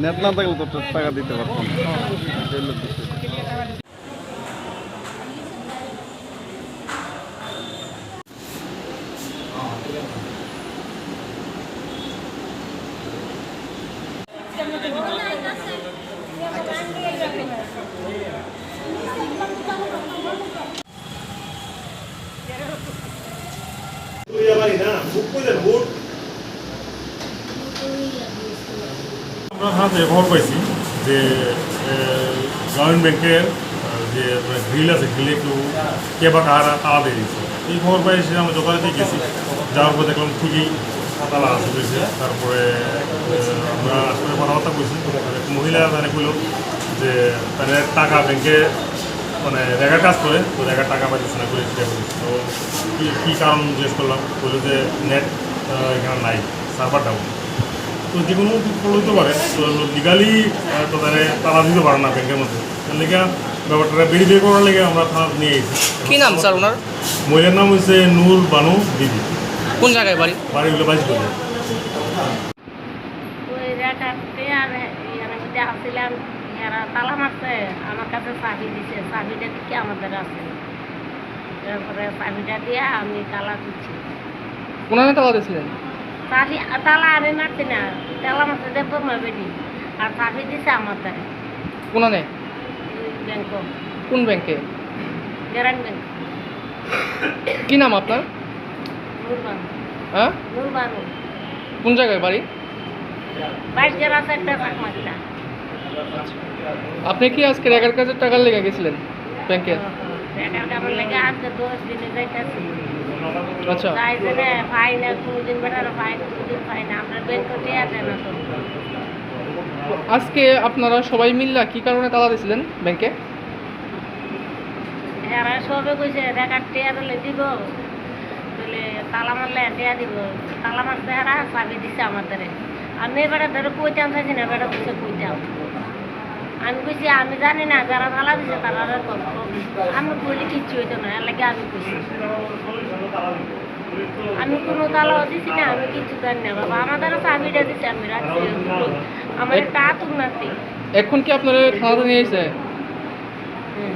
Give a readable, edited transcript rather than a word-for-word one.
Net না থাকলে তো টাকা দিতে পারতাম না। এই হলো বিষয়। আমরা হাতে খবর পাইছি যে গ্রামীণ ব্যাংকের যে গ্রিল আছে গ্রিলে একটু কে বা কারা তালা দিয়ে দিচ্ছে। এই খবর পাই এসে আমরা যথারীতি গেছি, যাওয়ার পর দেখলাম ঠিকই তালা আছে রয়েছে। তারপরে আমরা আসলে কথাবার্তা বলছি, এক মহিলা মানে বলল যে তাদের টাকা ব্যাংকে মানে রেগার কাজ করে, তো রেগার টাকা পাইতেছে না করে সেটা বলেছে। তো কী কারণ জিজ্ঞেস করলাম, বললো যে নেট এখানে নাই, সার্ভার ডাউন। তো যে কোনো হতে পারে, তো লিগালি তো তারা তালা দিতে পারে না ব্যাংকের মধ্যে। তার লেগে ব্যাপারটা ভেরিফাই করার লেগে আমরা থানা নিয়ে এসেছি। কি নাম স্যার ওনার? মহিলার নাম হচ্ছে নূর বানু দিদি। কোন জায়গায় বাড়ি? বাড়িগুলো বাইশ করে। ওই রেখাতে আমি আসছিলাম, এরা তালা মারছে, আমার কাছে চাবি দিছে, চাবিটা দিকে আমাদের আছে। তারপরে চাবিটা দিয়ে আমি তালা দিচ্ছি। কোনানে তালা দিয়েছিলেন? চাবি তালা আমি মারছি না, তালা মারছে দেখবো মা বেটি, আর চাবি দিছে আমাদের কোনানে? ব্যাংক, কোন ব্যাংকে? গ্রামীণ ব্যাংক। কি নাম আপনার? নুরবানু। হ্যাঁ, নুরবানু। কোন জায়গায় বাড়ি? 22 জেলা 4টা চাকমাটা। আপনি কি আজকে রেগার কাজের টাকা লেগে গেছিলেন ব্যাংকে? রেখার কাপড় লেগে আজকে 10 দিনে যাইতেছি। আচ্ছা, তাই জন্য পাই না, কোনোদিন বেটার পাই, কোনোদিন পাই না। আমরা ব্যাংক টিয়া দেয় না তো। আজকে আপনারা সবাই মিল্লা কি কারণে তালা দিয়েছিলেন ব্যাংকে? এরা সবে কইছে রেখার টিয়া দিলে দিব, বলে তালা মারলে টিয়া দিব। তালা মারতে এরা চাবি দিছে আমাদের। আমি এবারে ধরো কইতাম চাইছি না, এবারে কইছে কইতাম। আমি কইছি আমি জানি না, যারা তালা দিছে তারা আমি বলি কিচ্ছু হইতো না, এর লাগে আমি কইছি আমি কোনো তালাও দিছি না, আমি কিছু জানি না বাবা। আমাদেরও চাবিটা দিছে, আমি রাখছি। আমার একটা আতুর নাতি। এখন কি আপনারা থানাতে নিয়ে এসে? হুম।